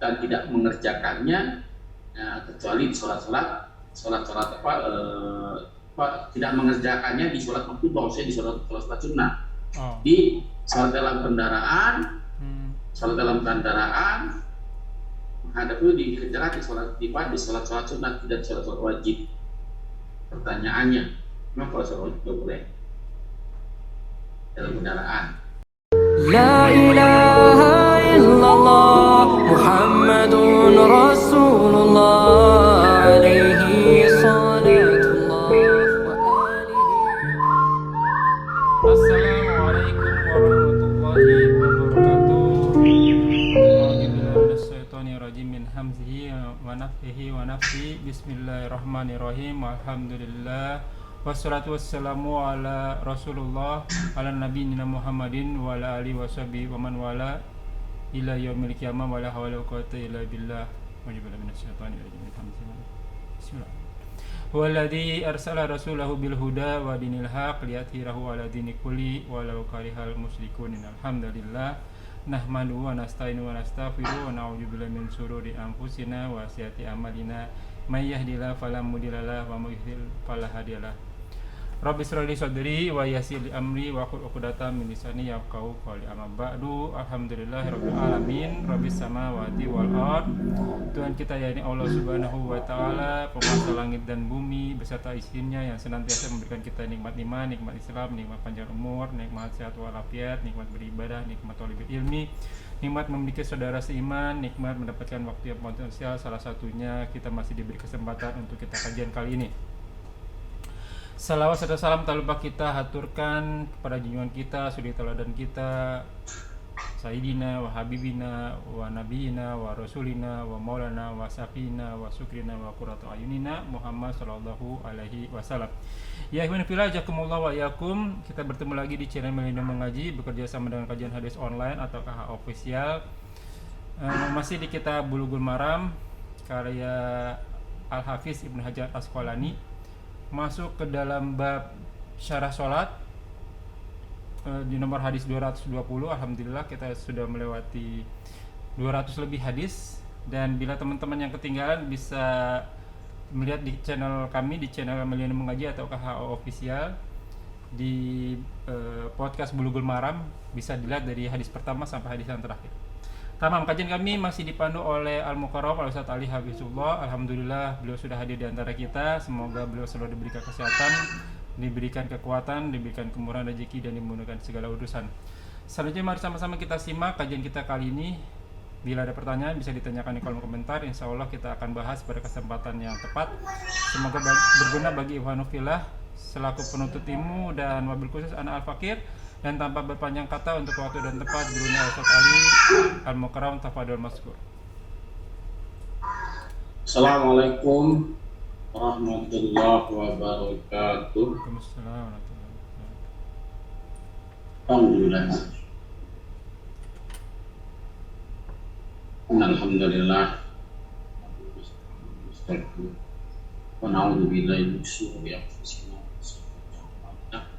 dan tidak mengerjakannya kecuali di sholat tidak mengerjakannya di sholat maktubah, maksudnya di sholat sunnah. Di sholat dalam kendaraan, menghadap itu dikerjakan di sholat sunnah, tidak di sholat wajib. Pertanyaannya, memang kalau sholat wajib tidak boleh dalam kendaraan? La ilaha illallah Muhammadun Rasulullah alaihi salatullah wa alihi. Assalamualaikum warahmatullahi wabarakatuh. A'udzubillahi min hamzihi wa nafthihi wa nafsi. Bismillahirrahmanirrahim. Alhamdulillah. Wassalatu wassalamu ala Rasulullah ala nabiyina Muhammadin wa ala alihi washabihi wa man wala ila yaumil qiyamah wa la hawla wa quwwata illa billah. Wajibillah minasyaitonir rajim. Bismillah. Huwallazi arsala rasulahu bil huda wa dinil haq liyadhhirahu ala dini kulli walau karihal musyrikun. Alhamdulillah nahmaduhu wa nasta'inu wa nastaghfiruh wa na'udzubillahi min shururi anfusina wa sayyiati a'malina may yahdihillahu fala mudilla lahu wa may yudhlil fala hadiyalah. Rabbi shrah li sadri wa yassir li amri wa hlul 'uqdatam min lisani yafqahu qawli. Amma ba'du. Alhamdulillahirabbil alamin, rabbis samawati wal ard. Tuhan kita yakni Allah Subhanahu wa taala, penguasa langit dan bumi beserta isinya, yang senantiasa memberikan kita nikmat iman, nikmat Islam, nikmat panjang umur, nikmat sehat walafiat, nikmat beribadah, nikmat talibul ilmi, nikmat memiliki saudara seiman, nikmat mendapatkan waktu yang potensial. Salah satunya kita masih diberi kesempatan untuk kita kajian kali ini. Salawat serta salam tak lupa kita haturkan kepada junjungan kita, suri teladan kita, Sayyidina wa Habibina wa Nabiyina wa Rasulina wa Maulana wa Safina wa Sukrina wa Qurratu Ayunina Muhammad sallallahu alaihi wasallam. Ya ikhwan fillah, jazakumullah wa yakum. Kita bertemu lagi di channel Milenium Mengaji, bekerja sama dengan kajian hadis online atau KH official. Masih di kitab Bulughul Maram karya Al-Hafiz Ibnu Hajar Asqalani. Masuk ke dalam bab syarah sholat di nomor hadis 220. Alhamdulillah kita sudah melewati 200 lebih hadis. Dan bila teman-teman yang ketinggalan bisa melihat di channel kami, di channel Milenium Mengaji atau KHO Official, di podcast Bulughul Maram, bisa dilihat dari hadis pertama sampai hadis yang terakhir. Tamam, kajian kami masih dipandu oleh Al-Mukarram Al-Ustadz Ali Hafizullah. Alhamdulillah beliau sudah hadir di antara kita. Semoga beliau selalu diberikan kesehatan, diberikan kekuatan, diberikan kemurahan rezeki, dan dimudahkan segala urusan. Selanjutnya mari sama-sama kita simak kajian kita kali ini. Bila ada pertanyaan bisa ditanyakan di kolom komentar. Insya Allah kita akan bahas pada kesempatan yang tepat. Semoga berguna bagi ikhwanul fillah. Selaku penuntut ilmu dan wabil khusus anak Al-Fakir. Dan tanpa berpanjang kata, untuk waktu dan tempat gurunya Ustadz Ali Al-Mukarram, tafadhol mazkur. Assalamualaikum warahmatullahi wabarakatuh. Waalaikumsalam warahmatullahi wabarakatuh. Alhamdulillah. Alhamdulillah. Wa na'udzu billahi min syururi anfusina wa sayyi'ati a'malina.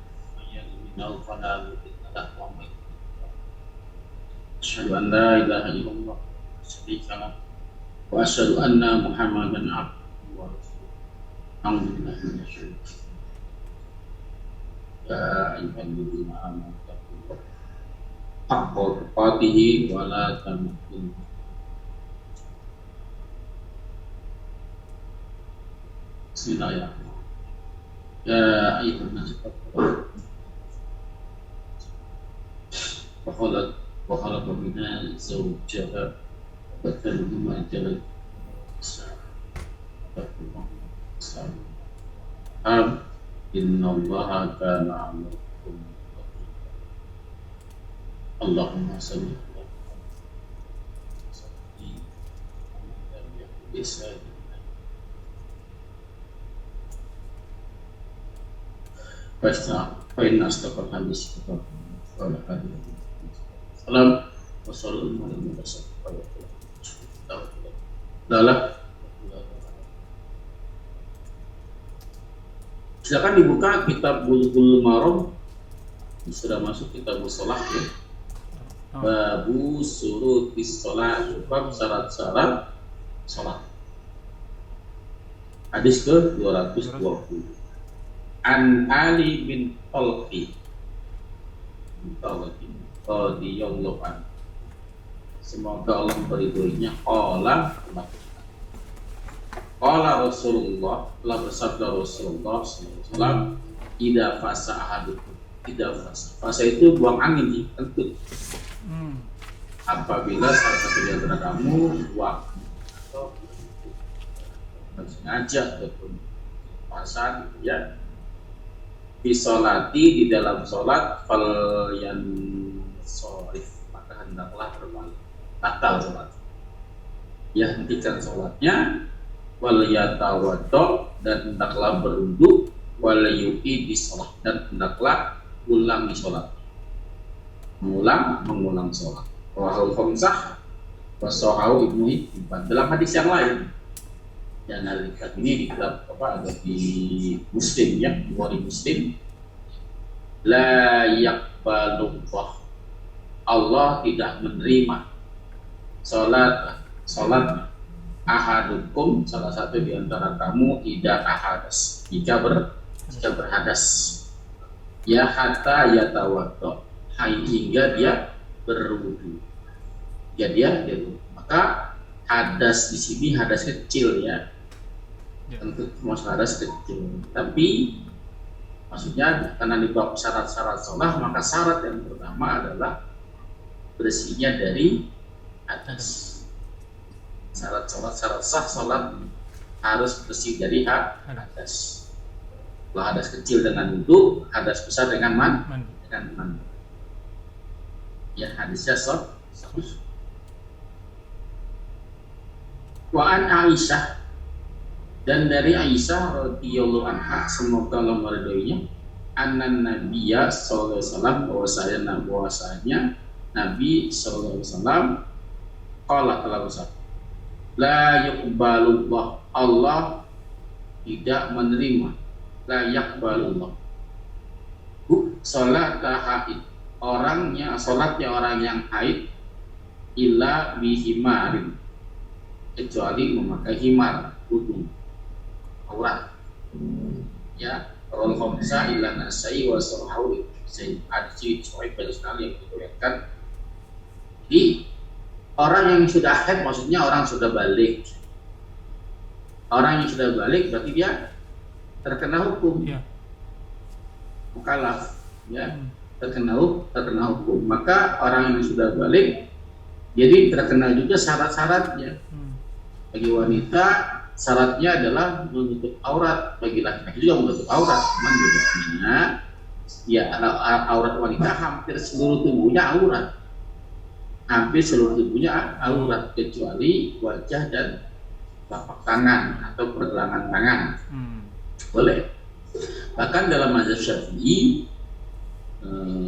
Asyhadu an la ilaha illallah wa asyhadu anna Muhammadan abduhu wa rasuluh. Alhamdulillah. Ya ayyuhalladzina amanu taqullaha haqqa tuqatih wa la tamutunna. Bismillahirrahmanirrahim. Ya ayyuhan nas وخلق منها زوجها وبث منهما رجالا كثيرا إن الله كان عليكم رقيبا. اللهم صل على محمد فإن أصدق الحديث كتاب الله وخير Salam wassalamualaikum warahmatullahi wabarakatuh. Silakan dibuka kitab Bulughul Maram. Sudah masuk kitab sholat ya. Babu surutis sholat, bab syarat-syarat sholat. Hadis ke 220. An Ali bin Talqi radhiyallahu anhu, semoga Allah meridhoinya, qala Rasulullah, telah bersabda Rasulullah sallallahu alaihi wasallam, idza fasa ahadukum, fasa itu buang angin, kentut. Apabila salah satu di antara kamu buang atau sengaja ataupun pasan, ya, bisolati, di dalam sholat, fal yang sorif, maka hendaklah berbalik, batal sholat, ya, hentikan sholatnya, wal yatawaddo, dan hendaklah berwudu, wal yuqi di sholat, dan hendaklah ulangi sholat, mengulang sholat. Wahul khamsah wasohau Ibnu Hibban. Dalam hadis yang lain, yang lihat ini di kitab ada di Muslim, ya, Bukhari Muslim, la yaqbalullah, Allah tidak menerima salat ahadukum, salah satu di antara kamu, tidak ahadas, jika berhadas, ya, hatta yatawaddo, hingga dia berwudu, ya, dia maka hadas di sini hadas kecil, ya, tentu maksud hadas kecil, tapi maksudnya karena di bab syarat-syarat sholat, maka syarat yang pertama adalah bersihnya dari hadas. Syarat sah sholat harus bersih dari hadas. Kalau hadas kecil dengan wudu, hadas besar dengan mandi. Ya, hadisnya sahih. Wa an Aisyah, dan dari Aisyah radhiyallahu anha, semoga Allah meridhoinya, annan nabiyya sallallahu alaihi wasallam, bahwasanya Nabi sallallahu alaihi wasallam qala, telah bersabda, la yuqbalullah, Allah tidak menerima, la yaqbalullah salatah haid, salatnya orang yang haid, illa bihimarin, kecuali memakai himar, tudung aurat, ya. Rawal khamsah illa Nasai wa sahawi, hadis sahih banyak sekali yang diriwayatkan. Jadi orang yang sudah haid, maksudnya orang sudah balik. Orang yang sudah balik berarti dia terkena hukum, ya, mukallaf, ya, terkena hukum. Maka orang yang sudah balik jadi terkena juga syarat-syaratnya. Bagi wanita syaratnya adalah menutup aurat, bagi laki-laki juga menutup aurat. Cuman bedanya, ya, aurat wanita hampir seluruh tubuhnya aurat, kecuali wajah dan telapak tangan atau pergelangan tangan, boleh. Bahkan dalam mazhab Syafi'i,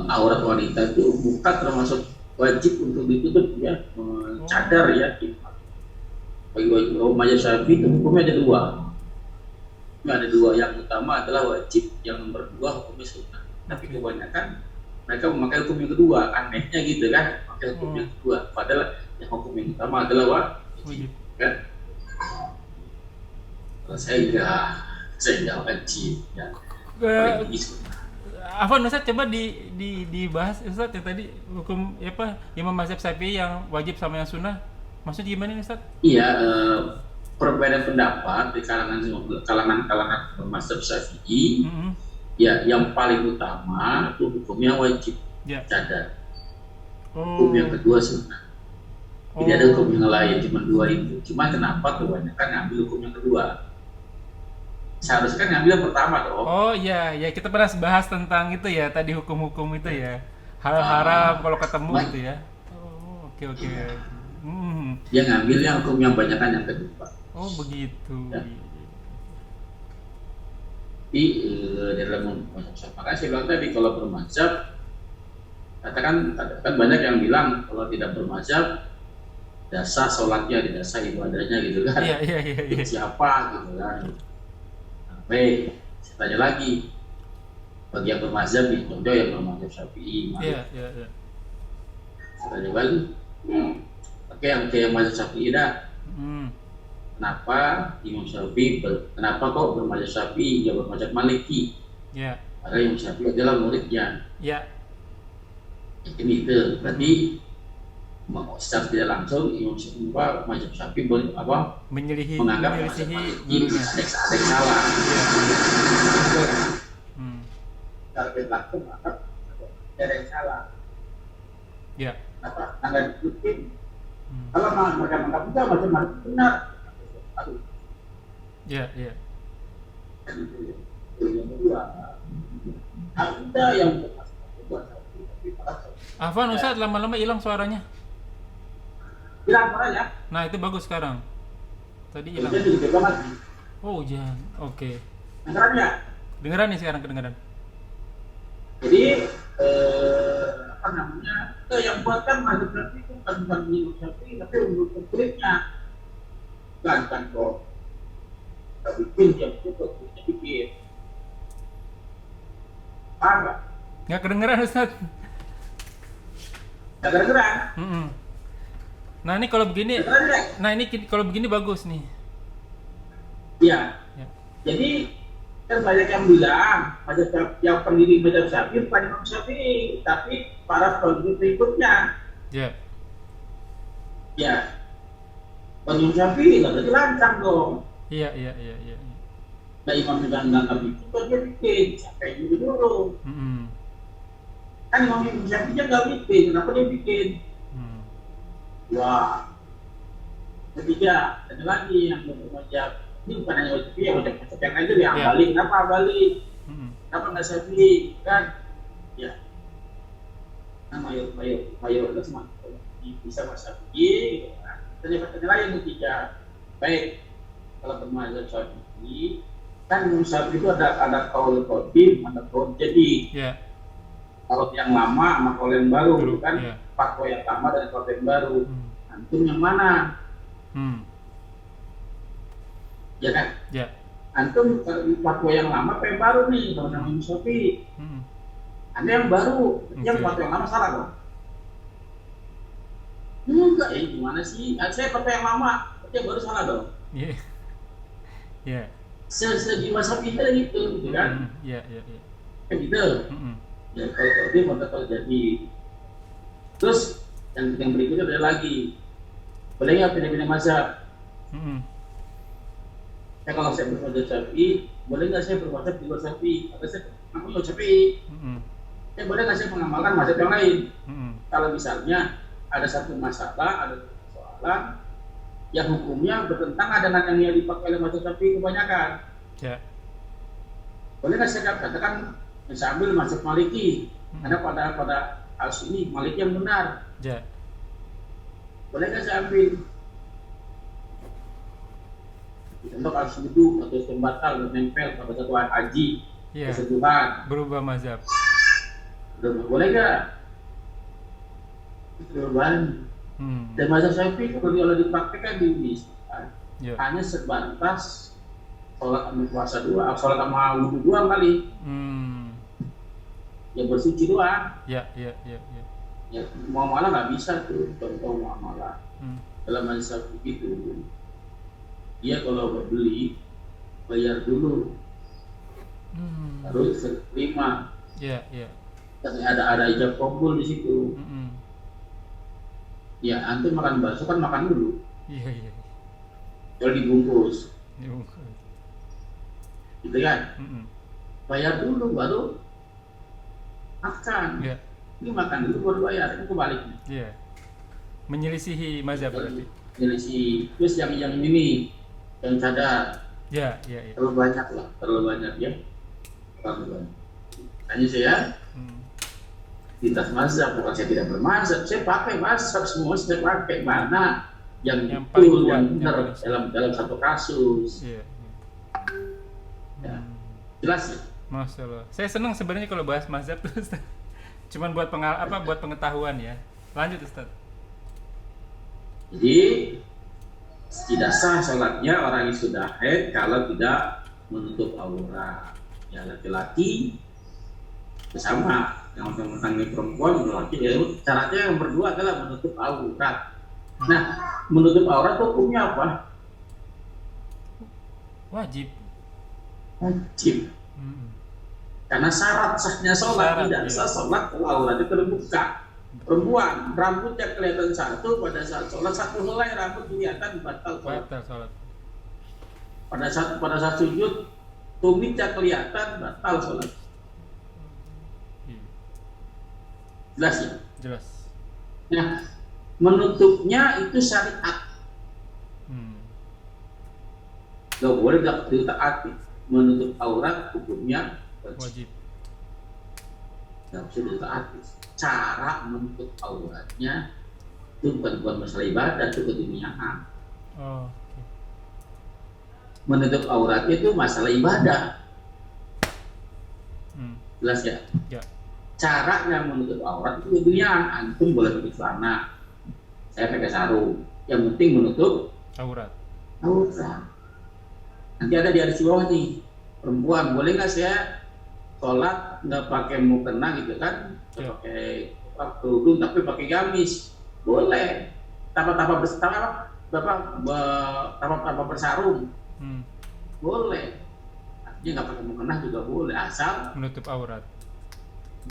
aurat wanita itu bukan termasuk wajib untuk ditutup, ya, cadar, ya. Bagi mazhab Syafi'i itu hukumnya ada dua. Yang utama adalah wajib, yang nomor dua hukumnya sunnah. Tapi kebanyakan mereka memakai hukum yang kedua, anehnya gitu kan, memakai hukum yang kedua, padahal yang hukum yang utama adalah wajib, kan? Kalau saya enggak wajib, ya. Afwan Ustaz, coba dibahas Ustaz yang tadi hukum apa Imam Mazhab Syafi'i yang wajib sama yang sunnah, maksudnya gimana nih Ustaz? Iya, perbedaan pendapat di kalangan Mazhab Syafi'i. Ya, yang paling utama itu hukumnya wajib, ya, cadar. Hukum yang kedua sunnah. Tidak ada hukum yang lain, cuma dua itu. Cuma kenapa kebanyakan ngambil hukum yang kedua? Seharusnya kan ngambil yang pertama dong. Oh iya, ya, kita pernah bahas tentang itu ya, tadi hukum-hukum itu ya, hal haram kalau ketemu gitu ya. Oke. Dia ngambil yang hukum yang banyakan yang kedua. Oh begitu. Ya. Di dalam mazhab, makanya saya bilang tadi, kalau bermazhab, katakan banyak yang bilang kalau tidak bermazhab, dasar sholatnya, dasar ibadahnya gitu kan. Iya. Siapa gitu kan. Baik, saya tanya lagi, bagi yang bermazhab nih, contoh yang bermazhab Syafi'i, Iya. Tanya balik. Oke, yang mazhab Syafi'i dah. Kenapa kenapa kok bermazhab Syafi'i, dia bermazhab Maliki? Ya. Padahal Imam Syafi'i adalah muridnya. Ya. Ini itu berarti secara tidak langsung Imam Syafi'i mazhab Syafi'i menganggap mazhab Maliki ada yang salah. Secara tidak langsung menganggap ada yang salah. Ya. Kenapa? Tanggal diikutin. Kalau mereka menganggap itu macam mana benar. Ya, ya. Yang kedua, ada yang Afwan Ustaz, lama-lama hilang suaranya. Hilang suaranya? Nah, itu bagus sekarang. Tadi hilang. Oh, hujan. Oke. Dengeran ya? Dengeran nih sekarang, kedengeran. Jadi yang buatkan mazhab Syafi'i itu bukan Imam Syafi'i, tapi untuk kulitnya bukan kok kita bikin yang itu kulitnya bikin apa? Nggak kedengeran Ustaz. Nggak kedengeran? Nah ini kalau begini, kalau begini bagus nih. Iya. Ya. Jadi kan banyak yang bilang yang pendiri mazhab Syafi'i bukan Imam Syafi'i, tapi para pendiri berikutnya. Ya. Ya. Imam Syafi'i nggak berarti lancang dong. Iya. Nah Imam Syafi'i itu kan dia bikin, siapa yang dulu. Kan Imam Syafi'i nggak bikin, kenapa dia bikin? Wah. Ketiga, ada lagi yang mazhab. Ini bukan hanya wajib ya, wajib yang aja yang balik. Kenapa balik? Kenapa nggak Syafi'i? Kan? Ya. Nah, mayoritas mah bisa mas Syafi'i. Tanya lain ketiga. Baik, kalau bermazhab Syafi'i, kan Imam Syafi'i itu ada qaul qadim, ada qaul jadi. Yeah. Kalau yang lama sama qaul yang baru, kan? Yeah. Fatwa yang lama dan fatwa yang baru. Antum yang mana? Ya kan? Ya. Antum fatwa yang lama apa yang baru nih kalau nama Imam Syafi'i? Anda yang baru, yang fatwa yang lama salah dong? Enggak ya, gimana sih? Saya fatwa yang lama, yang baru salah dong? Iya. Iya. Segi masa kita gitu kan? Iya. Kan gitu. Ya kalau dia mau jadi. Terus yang berikutnya ada lagi. Boleh nggak pindah-pindah mazhab? Kalau saya bermazhab Syafi'i, boleh nggak saya bermazhab di luar Syafi'i? Atau saya mengamalkan Syafi'i? Boleh nggak saya mengamalkan mazhab yang lain? Kalau misalnya ada satu masalah, ada persoalan yang hukumnya bertentangan dengan yang dipakai oleh mazhab Syafi'i kebanyakan. Ya. Boleh nggak saya katakan saya ambil mazhab Maliki? Karena pada kasus ini Maliki yang benar. Ya. Boleh nggak saya ambil? Contoh kasus itu atau pembatal dan nempel pada satu haji, kesetuhan berubah mazhab. Boleh nggak? Perubahan. Dan mazhab Syafi'i kalau dipraktekkan di Indonesia hanya sebatas sholat sama puasa dua, sholat sama wudhu dua kali. Yang bersuci doang. Ya, muamalah nggak bisa tuh, contoh muamalah. Dalam mazhab itu dia kalau beli bayar dulu, harus terima. Tapi ada ijab kabul di situ. Ya, antum makan bakso kan makan dulu. Iya. Kalau dibungkus. Gitu kan? Bayar dulu baru makan. Ini makan dulu baru bayar, itu kebaliknya. Iya. Menyelisihi mazhab berarti. Menyelisihi. Terus yang ini nih, yang cadar. Ya. Terlalu banyak ya. Terlalu banyak. Tanya saya, di tas mazhab, bukan saya tidak bermazhab, saya pakai mazhab semua, saya pakai mana yang betul, yang benar dalam satu kasus. Ya. Jelas ya? Masya Allah. Saya senang sebenarnya kalau bahas mazhab terus. Cuman buat buat pengetahuan ya. Lanjut Ustaz. Jadi tidak sah sholatnya orang yang sudah haid kalau tidak menutup aurat. Ya laki-laki sama yang mengenai perempuan laki ya syaratnya yang berdua adalah menutup aurat. Nah, menutup aurat hukumnya apa? Wajib. Wajib. Mm-mm. Karena syarat sahnya sholat, tidak sah sholat kalau auratnya terbuka. Perempuan rambutnya kelihatan satu pada saat sholat, satu helai rambut kelihatan batal sholat. Batal sholat. Pada saat sujud tumitnya kelihatan batal sholat. Iya. Jelas ya? Jelas. Nah, menutupnya itu syariat. Gak boleh gak ditaati. Menutup aurat hukumnya Wajib. Gak bisa ditaati. Cara menutup auratnya itu bukan masalah ibadah, itu keduniaan. Oh, oke. Menutup aurat itu masalah ibadah. Jelas ya? Ya. Caranya menutup aurat itu keduniaan. Antum boleh pakai celana, saya pakai sarung. Yang penting menutup Aurat. aurat. Nanti ada di hadis bawah nih, perempuan boleh nggak saya sholat nggak pakai mukena gitu kan, nggak pakai kerudung tapi pakai gamis, boleh. Tanpa bersarung, boleh. Artinya nggak pakai mukena juga boleh, asal Menutup aurat.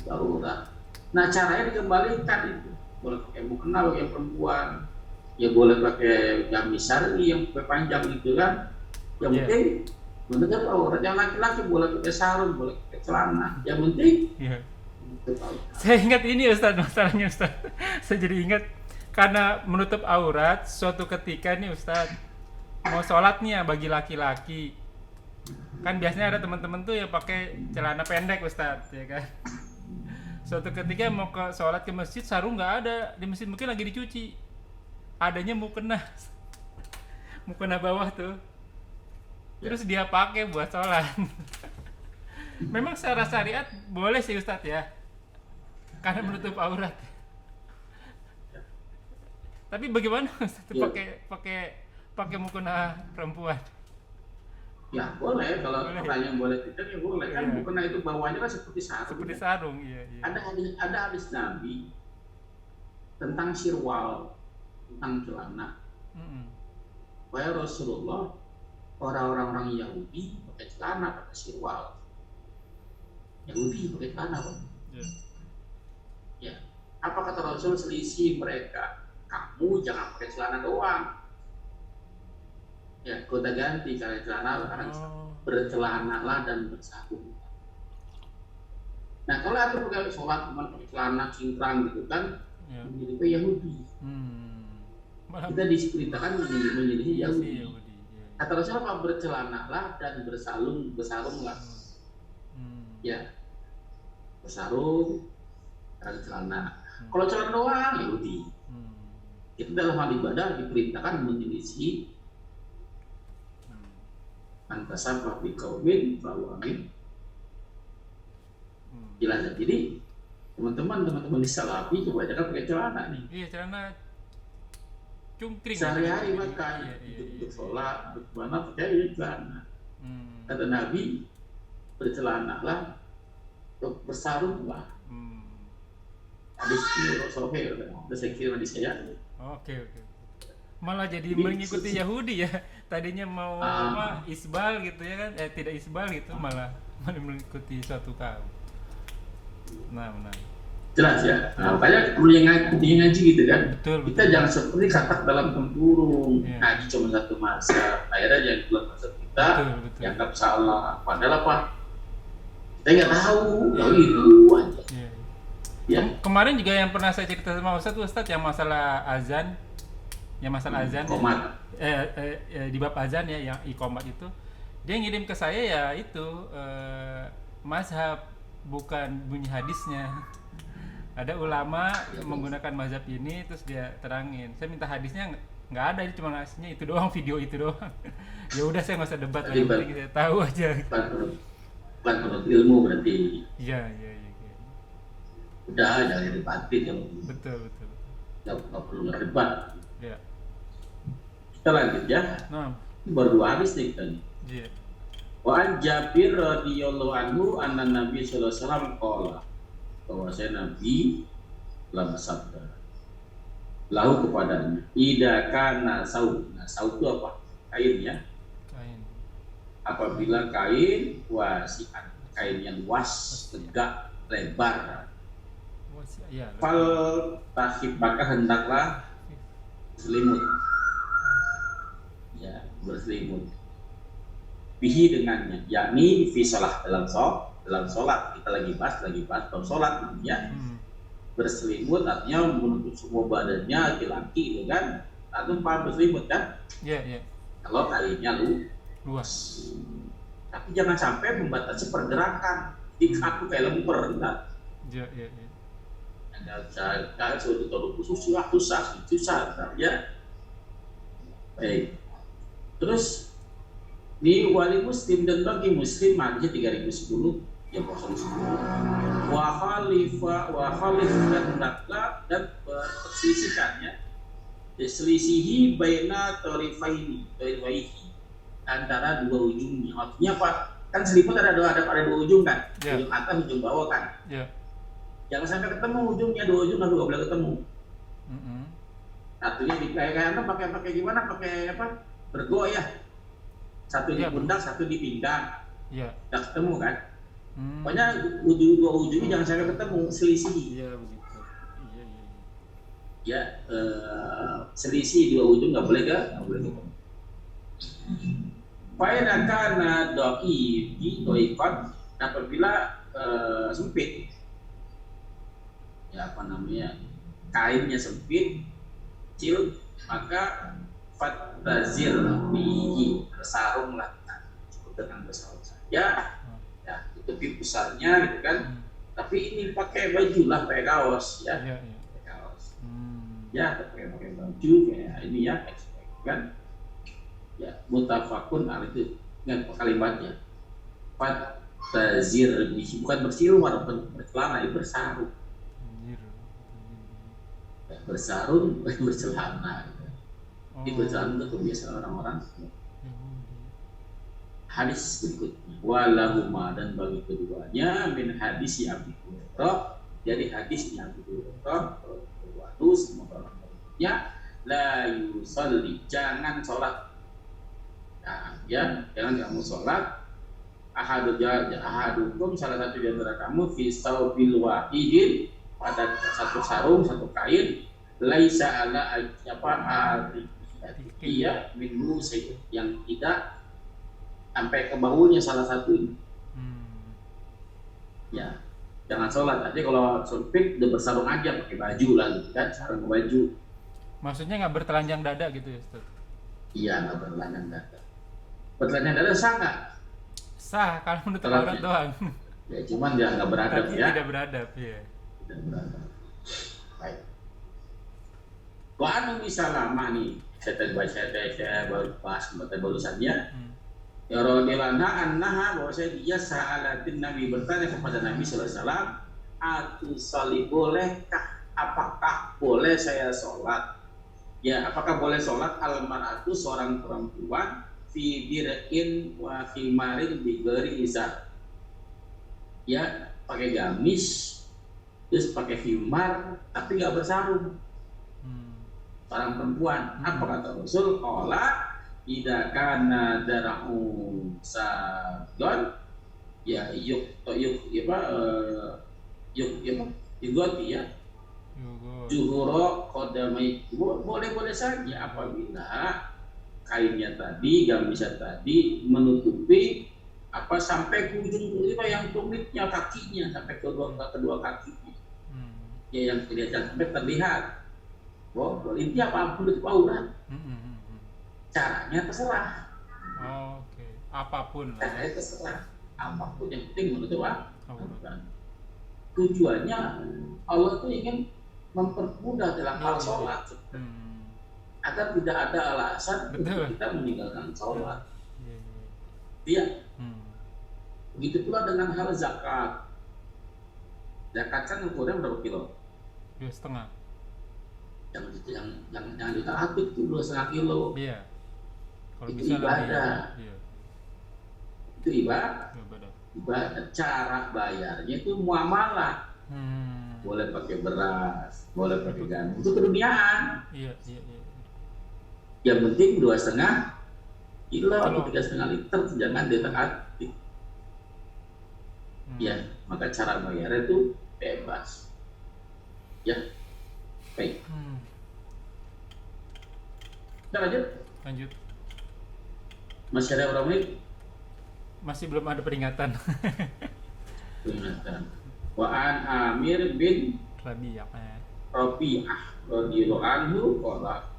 aurat. Nah caranya dikembalikan itu, boleh pakai mukena bagi yang perempuan, ya boleh pakai gamis syar'i yang panjang gitu kan. Yang penting menutup aurat. Yang laki-laki boleh pakai sarung, boleh pakai celana. Yang penting menutup aurat. Saya ingat ini Ustaz, masalahnya Ustaz. Saya jadi ingat karena menutup aurat suatu ketika nih Ustaz mau sholatnya bagi laki-laki. Kan biasanya ada teman-teman tuh yang pakai celana pendek Ustaz, ya kan. Suatu ketika mau ke sholat ke masjid, sarung nggak ada di masjid, mungkin lagi dicuci. Adanya mukena bawah tuh. Terus dia pakai buat sholat. Memang secara syariat boleh sih Ustadz ya, karena menutup aurat. Tapi bagaimana Ustadz pakai mukena perempuan? Ya boleh, kalau pertanyaan boleh tidak ya boleh kan. Mukena itu bawahnya kan seperti sarung. Seperti sarung, iya. Ada hadis Nabi tentang sirwal, tentang celana. Wahai Rasulullah, orang-orang Yahudi pakai celana, pakai sirwal. Yahudi pakai celana, Pak. Ya. Apa kata Rasul selisih mereka? Kamu jangan pakai celana doang. Ya, kota ganti cara celana karena bercelanalah dan bersabun. Nah, kalau aku pakai sholat cuma pakai celana cingkrang gitu kan, menjadi Yahudi. Kita diceritakan menjadi Yahudi. Kata Rasul apa? Bercelanalah dan bersarunglah. Ya, bersarung dan celana. Kalau celana doang Yahudi. Itu dalam hal ibadah diperintahkan menyelisih antasabah bi qaumin fa amin. Jelas. Jadi teman-teman di Salafi kebanyakan pakai celana nih. Iya, celana cungkring sehari-hari pakai untuk sholat, untuk mana pakai celana. Kata Nabi, bercelanalah, bersarunglah. Hadis ini Rasulullah, saya kira hadis saya. Oke. Malah jadi mengikuti Yahudi ya. Tadinya mau isbal gitu ya kan? Tidak isbal gitu, malah mengikuti suatu kaum. Nah. Jelas ya. Makanya perlu ngaji gitu kan. Betul. Kita jangan seperti katak dalam tempurung. Ngaji cuma satu masa. Akhirnya yang keluar masa kita dianggap salah. Padahal apa? Kita nggak tahu. Itu aja. Ya. Kemarin juga yang pernah saya cerita sama Ustadz yang masalah azan. Yang masalah azan. Di bab azan ya, yang iqomat itu. Dia ngirim ke saya ya itu mazhab, bukan bunyi hadisnya. Ada ulama menggunakan mazhab ini, terus dia terangin. Saya minta hadisnya nggak ada, ini cuma ngasihnya itu doang, video itu doang. Ya udah, saya nggak usah debat lagi, penting saya tahu aja. Bukan menurut ilmu berarti. Iya. Udah, jangan debatin ya. Betul. Nggak perlu debat. Iya. Kita lanjut ya. Ini baru 2 hadis nih kita nih. Iya. Wa an Jabir radhiyallahu anhu anna Nabi sallallahu alaihi wasallam qala bahwasanya Nabi telah bersabda, lahu kepadanya, ida kana saud. Nah, saud itu apa? Kain ya. Kain. Apabila kain wasian, kain yang luas, tegak, lebar. Ya. Fal tahib, maka hendaklah berselimut. Ya, berselimut. Bihi dengannya, yakni fi shalah, dalam sholat. Kita lagi bahas dalam sholat ya. Berselimut artinya menutup semua badannya, laki-laki itu kan, atau paham berselimut kan? Iya. Kalau kainnya Luas. Tapi jangan sampai membatasi pergerakan. Jadi aku kayak lemper, enggak? Iya. Enggak bisa suatu tolong khusus susah ya. Baik. Terus ini wali muslim dan bagi muslim hadis 3010 yang 010. Wa khalif dan perselisihannya, diselisihi baina tarifaihi antara dua ujungnya. Artinya apa? Kan selimut ada dua ujung kan? Yeah. Ujung atas, ujung bawah kan? Yeah. Jangan sampai ketemu ujungnya, dua ujung nggak boleh ketemu. Satunya kayak pakai gimana? Pakai apa? Bergoyah. Satu di pundak, satu di pinggang. Iya. Nggak ketemu kan? Pokoknya dua ujungnya jangan sampai ketemu, selisih. Iya begitu. Iya. Ya, selisih dua ujung nggak boleh ketemu. Faedah karena doi di doikot, apabila sempit, ya apa namanya, kainnya sempit, kecil, maka fatazir bihi, bersarunglah, cukup dengan bersarung saja. Ya, tutupi besarnya gitu kan. Tapi ini pakai baju lah, pakai kaos ya. Iya. Pakai kaos. Ya, pakai baju kayak ini ya, kan. Ya, mutafakun itu dengan kalimatnya. Fatazir bihi, bukan bersiul, bercelana, itu bersarung. Ya, bersarung, bercelana. Ini bercelana itu kebiasaan orang-orang. Hadis berikutnya, walahuma, dan bagi keduanya min hadis Abi Hurairah, jadi hadisnya Abi Hurairah waktu semua orang-orangnya la yusalli, jangan sholat. Nah, ya, jangan kamu sholat. Ahadukum, salah satu di antara kamu, fi saubil wahidin, pada satu sarung, satu kain, laisa ala iya minhu yang tidak sampai ke bahunya salah satu ini. Ya, jangan sholat. Jadi kalau sempit udah bersarung aja, pakai baju lah gitu kan, sarung baju. Maksudnya nggak bertelanjang dada gitu ya, Ustaz? Iya, nggak bertelanjang dada. Bertelanjang dada sah nggak? Sah, kalau menutup aurat doang. Ya, cuman dia nggak beradab. Tapi ya. Tidak beradab, ya. Tidak beradab. Baik. Wa anu Salamah nih, saya baru bahas barusannya. Ya radhiyallahu anha, bahwasanya dia sa'alatin Nabi, bertanya kepada Nabi sallallahu alaihi wasallam, "Atu sholli, bolehkah, apakah boleh saya sholat?" Ya, apakah boleh sholat al-mar'atu, seorang perempuan, fi dir'in wa khimarin bi ghairi izar. Ya, pakai gamis, terus pakai khimar, tapi nggak bersarung. Seorang perempuan. Apa kata Rasul? Qala idza kana dara'u sadon, ya ya juhuro qadamai, boleh saja apabila kainnya tadi, gamisnya tadi menutupi apa sampai ke ujung yang tumitnya, kakinya, sampai kedua kakinya. Ya, yang kelihatan sampai terlihat. Boleh dia apapun itu aurat. Caranya terserah. Oke. Apapun lah. Caranya terserah. Apapun, yang penting menutup aurat. Tujuannya Allah itu ingin mempermudah dalam hal sholat, agar tidak ada alasan untuk kita meninggalkan sholat. Iya. Begitu pula dengan hal zakat. Zakat kan ukurannya berapa kilo? 2,5. Yang ditaati itu 2,5 kilo. Iya. Kalau itu bisa ibadah. Iya. Itu ibadah. Cara bayarnya itu muamalah. boleh pakai beras, boleh pakai gandum, itu keduniaan. Iya, iya, iya. Yang penting 2,5 kilo atau Kilo. 3,5 liter jangan ditekan. Ya, maka cara bayarnya itu bebas. Ya, baik. Kita lanjut. Lanjut. Masih ada berapa menit? Masih belum ada peringatan. Peringatan. Wa an Amir bin Rabi'ah. Rabi'ah radhiyallahu anhu qala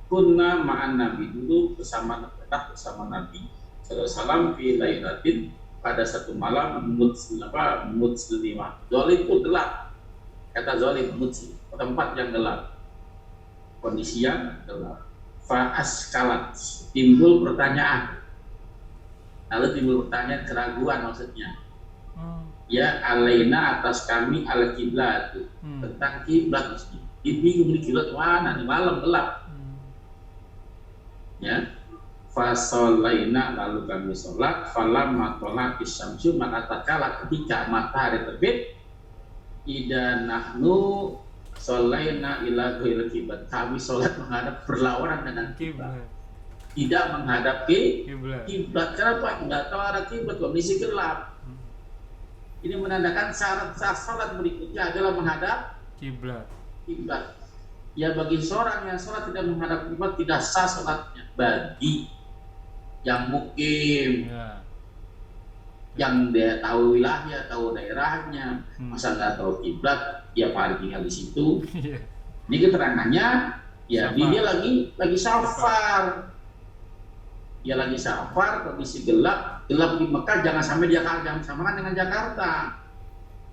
kunna ma'an Nabi, dulu bersama Nabi sallallahu alaihi wasallam fi lailatin, pada satu malam muslimah. Zalim itu gelap. Kata zalim muslim, tempat yang gelap. Kondisi yang gelap. Fa askalat, timbul pertanyaan. Lalu timbul pertanyaan, keraguan maksudnya. Ya alaina, atas kami al kiblat, tentang kiblat maksudnya. Bingung di kiblat mana nih, malam gelap. Ya, fasolaina, lalu kami sholat. Falam matola isyamsu, maka tatkala ketika matahari terbit, ida nahnu solaina ila ghairil kiblat, kami sholat menghadap berlawanan dengan kiblat, tidak menghadap kiblat. Kenapa? Enggak tahu arah kiblat, kondisi gelap. Ini menandakan syarat sah sholat berikutnya adalah menghadap Kiblat. Ya, bagi seorang yang sholat tidak menghadap kiblat tidak sah sholatnya. Bagi yang mukim, yang dia tahu wilayahnya, tahu daerahnya, masa nggak tahu kiblat, dia paling tinggal di situ. Ini keterangannya, ya dia lagi safar. Dia lagi safar, kondisi gelap di Mekah, jangan sampai jangan samakan dengan Jakarta.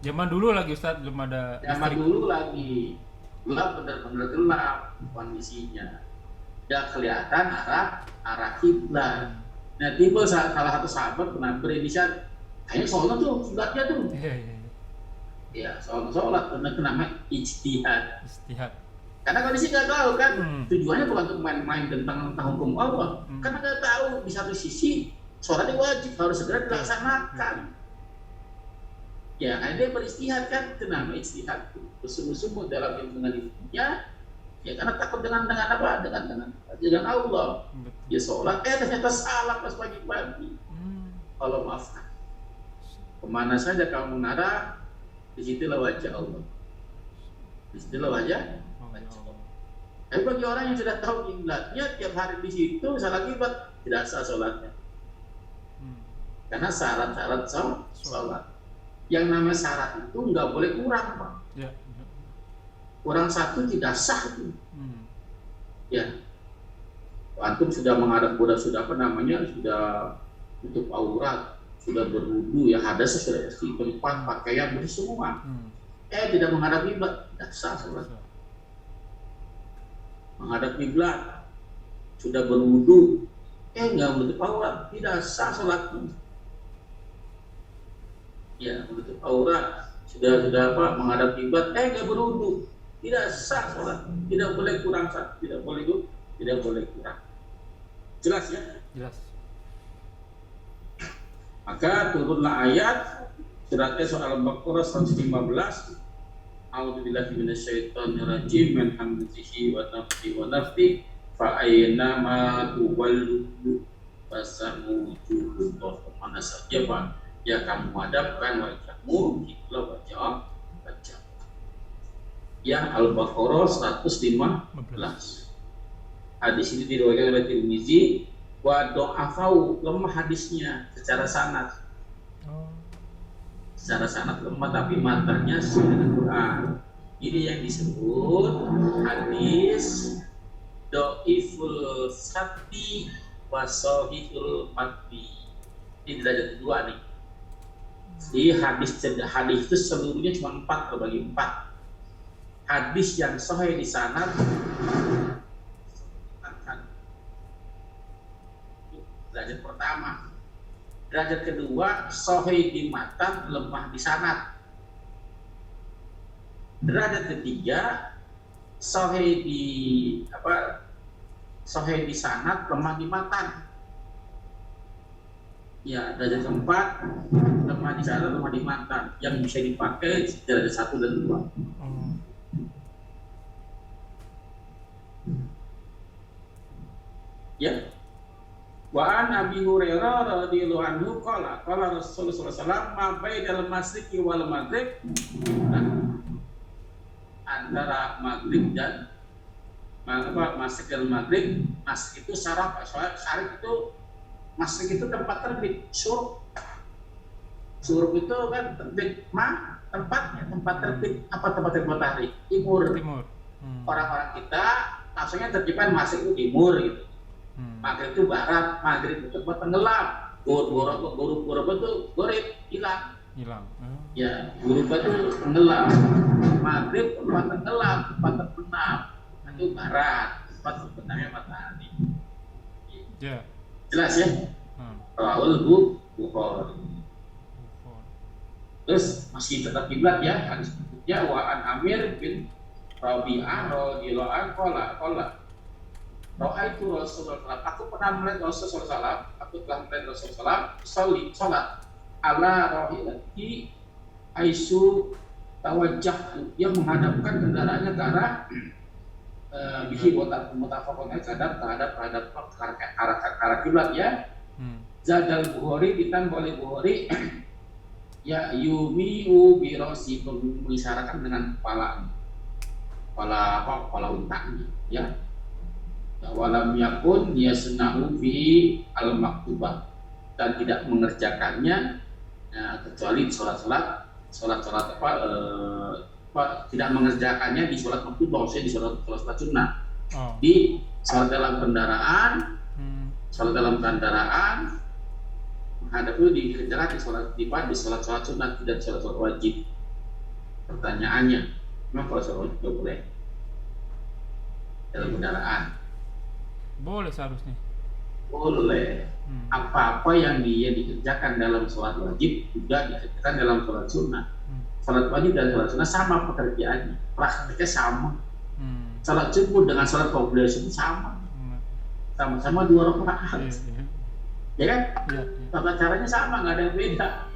Zaman dulu lagi Ustadz, belum ada Zaman dulu lagi gelap, benar-benar gelap kondisinya. Tidak kelihatan arah kiblat. Nah, tiba salah satu sahabat pernah berinisial, kayaknya sholat tuh kiblatnya tuh. Ya, sholat karena namanya ijtihad. Karena kondisi nggak tahu kan, tujuannya bukan untuk main-main tentang hukum Allah. Karena nggak tahu, di satu sisi sholatnya wajib, harus segera dilaksanakan. Ya, dia beristihad kan, itu namanya ijtihad. Bersungguh-sungguh dalam ilmunya, ya karena takut dengan apa? Dengan Allah. Ya sholat, ternyata salah pas pagi-pagi. Allah maafkan. Kemana saja kamu mengarah, disitulah wajah Allah. Disitulah wajah. Tapi bagi orang yang sudah tahu kiblatnya, tiap hari di situ salah kiblat, tidak sah sholatnya. Karena syarat-syarat sholat. Yang namanya syarat itu nggak boleh kurang, Pak. Kurang satu tidak sah itu. Ya, antum sudah menghadap sudah tutup aurat, sudah berwudu, ya hadas sudah di tempat pakaian bersih semua. Tidak menghadap kiblat, tidak sah sholat. Menghadap kiblat, sudah berwudu, nggak menutup aurat, tidak sah sholatnya. Ya, menutup aurat, sudah menghadap kiblat, nggak berwudu, tidak sah sholat. Tidak boleh kurang sah, tidak boleh kurang. Jelas ya? Jelas. Maka turunlah ayat suratnya soal Al-Baqarah 115. A'udzubillahi minasyaitonir rajim, min hamzihi wa nafthihi wa nafthihi, fa ayna ma tuwallu fasamu wujuhullah, mana saja Pak ya kamu hadapkan wajahmu, itulah wajah. Ya, Al-Baqarah 115. Hadis ini diriwayatkan oleh Tirmizi, wa do'afau, lemah hadisnya secara sanad. Secara sanad lemah, tapi matanya sesuai dengan Quran. Ini yang disebut hadis do'iful sati wa sahihul matni. Ini derajat kedua nih. Jadi hadis itu seluruhnya cuma 4, terbagi 4. Hadis yang sahih di sanad derajat pertama. Derajat kedua, sahih di matan, lemah di sanad. Derajat ketiga, sahih di sanad, lemah di matan. Ya, ada tempat tempat di sana, tempat di mantan yang bisa dipakai tidak ada satu dan dua. Oh. Ya. Wa an Abi Hurairah radhiyallahu anhu qala Rasulullah sallallahu alaihi wasallam ma bainal masyriqi wal maghrib, antara maghrib dan masyriq dan maghrib. Masyriq itu syaraq itu masyriq itu tempat terbit, syuruk itu kan terbit tempat terbit, apa tempat terbit matahari? Timur. Orang-orang kita langsungnya terjemahan masyriq itu timur gitu. Maghrib itu barat, maghrib itu tempat tenggelam. Guru itu gorib, hilang. Ya, guru itu tenggelam. Maghrib tempat tenggelam, tempat terbenam. Itu barat, tempat terbenamnya matahari. Ya. Jelas ya? Rawal Bukhari. Terus masih tetap kiblat ya, hadis berikutnya wa an Amir bin Rabi'ah radhiyallahu anhu qala Ra'aitu Rasulullah, aku pernah melihat Rasulullah, aku telah melihat Rasulullah salat ala rahilati aisu tawajjah, dia menghadapkan kendaraannya ke arah bihi mutafaqun terhadap arah kiblat ya. Zadal Bukhari ditambah oleh Bukhari ya yumiu birosi, mengisyaratkan dengan kepala untanya ya. Walam yakun yasna'u fi al-maktubah, dan tidak mengerjakannya kecuali sholat tidak mengerjakannya di sholat maktubah, maksudnya di sholat sunnah. Di sholat dalam kendaraan, menghadap itu dikerjakan di sholat sunnah, tidak sholat wajib. Pertanyaannya, memang kalau sholat wajib boleh dalam kendaraan? Boleh seharusnya. Boleh. Apa-apa yang dia dikerjakan dalam sholat wajib juga dikerjakan dalam sholat sunnah. Sholat wajib dan sholat sunnah sama pekerjaannya, praktiknya sama. Sholat subuh dengan sholat qobliyah itu sama. Sama-sama 2 rakaat. Ya kan? Tata caranya sama, nggak ada yang beda.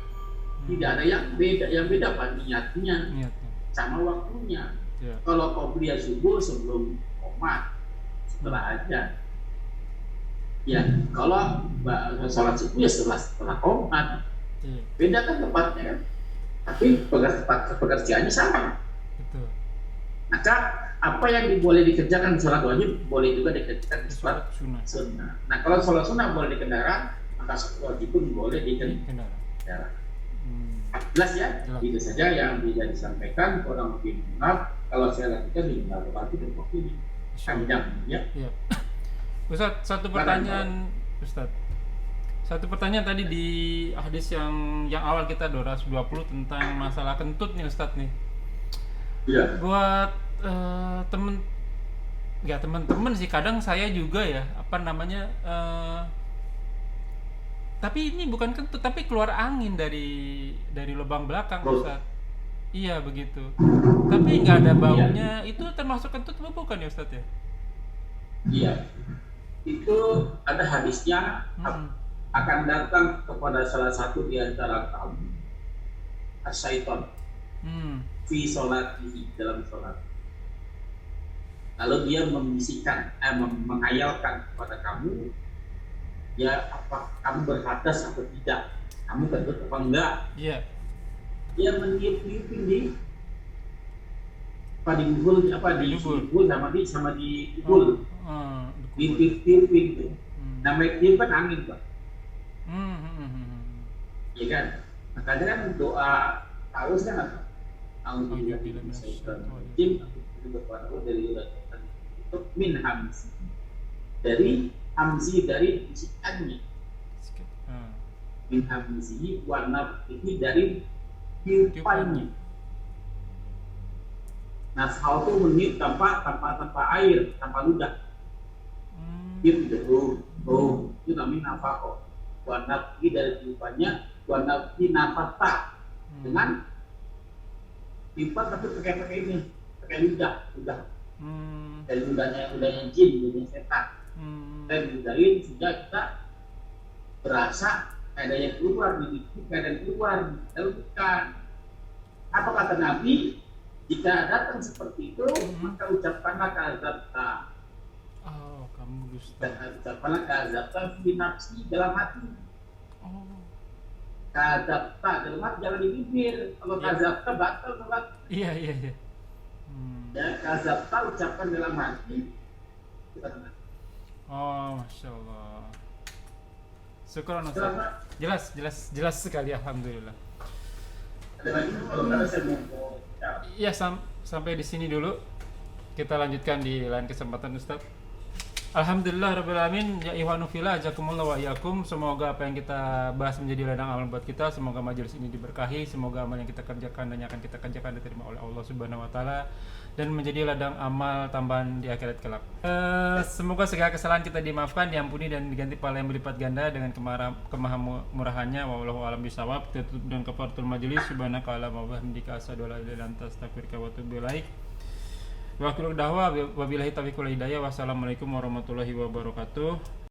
Tidak ada yang beda. Yang beda apa? Niatnya. Sama waktunya. Kalau qobliyah subuh sebelum qomat, setelah aja. Ya, kalau sholat subuh ya setelah qomat. Beda kan tempatnya kan, tapi pekerjaannya sama. Betul. Maka apa yang boleh dikerjakan sholat wajib boleh juga dikerjakan di sholat sunnah. Nah, kalau sholat sunnah boleh di kendaraan, maka sholat wajib pun boleh di kendaraan. Jelas ya? Itu saja yang bisa disampaikan. Kurang lebih maaf kalau saya lakukan di waktu dan waktu ini panjang ya. Ustadz, satu pertanyaan tadi di hadis yang awal kita 220 tentang masalah kentut nih Ustadz nih. Iya. Buat teman-teman sih, kadang saya juga ya, tapi ini bukan kentut, tapi keluar angin dari lubang belakang Ustadz. Iya begitu. Tapi nggak ada baunya, itu termasuk kentut apa bukan ya Ustadz ya? Iya. Itu ada hadisnya, akan datang kepada salah satu di antara kamu asyaiton fi sholatihi, dalam sholat, lalu dia membisikkan, menghayalkan kepada kamu, ya apa kamu berhadas atau tidak, kamu kentut apa enggak. Dia meniup-niupin di bubul sama di bubul. Ditiup-tiupin itu. Namanya tiup kan angin, Pak. Iya kan? Makanya kan doa harus kan apa? Alhamdulillah itu min hamzi. Dari hamzi, dari bisikannya. Min hamzi warna ini dari tiupannya. Nafhau itu meniup tanpa air, tanpa ludah. Tiup itu, itu namanya nafhau. Warna ini dari tiupannya, warna ini nafata dengan tiupan tapi pakai ini, pakai ludah. Dari ludahnya jin, ludahnya setan. Dan ludahin sehingga kita berasa ada yang keluar didiktikan dan keluar bukan. Apa kata Nabi? Jika datang seperti itu, maka ucapkanlah kazabta. Oh, kamu dusta. Dan ucapkanlah kazabta fi nafsi dalam hati. Oh. Kazabta dalam hati, jangan di bibir. Kalau kazabta batal sholat. Iya. Ya, kazabta ucapkan dalam hati. Oh, masya Allah. Syukur Ustaz. Jelas sekali, alhamdulillah. Ada lagi kalau ada saya mau. Iya, sampai di sini dulu. Kita lanjutkan di lain kesempatan, Ustaz. Alhamdulillah rabbil alamin, ya ihwanu fillah, jazakumullah wa iyyakum. Semoga apa yang kita bahas menjadi ladang amal buat kita. Semoga majelis ini diberkahi, semoga amal yang kita kerjakan dan yang akan kita kerjakan diterima oleh Allah Subhanahu wa taala dan menjadi ladang amal tambahan di akhirat kelak. Semoga segala kesalahan kita dimaafkan, diampuni dan diganti pahala yang berlipat ganda dengan kemahamurahannya. Wallahu a'lam bishawab. Tutup dengan kafaratul majelis. Subhanaka allahumma wa bihamdika asyhadu an la ilaha illa anta astaghfiruka wa atubu ilaik. Wa akhiru da'wa wabillahi taufiq wal hidayah. Wassalamualaikum warahmatullahi wabarakatuh.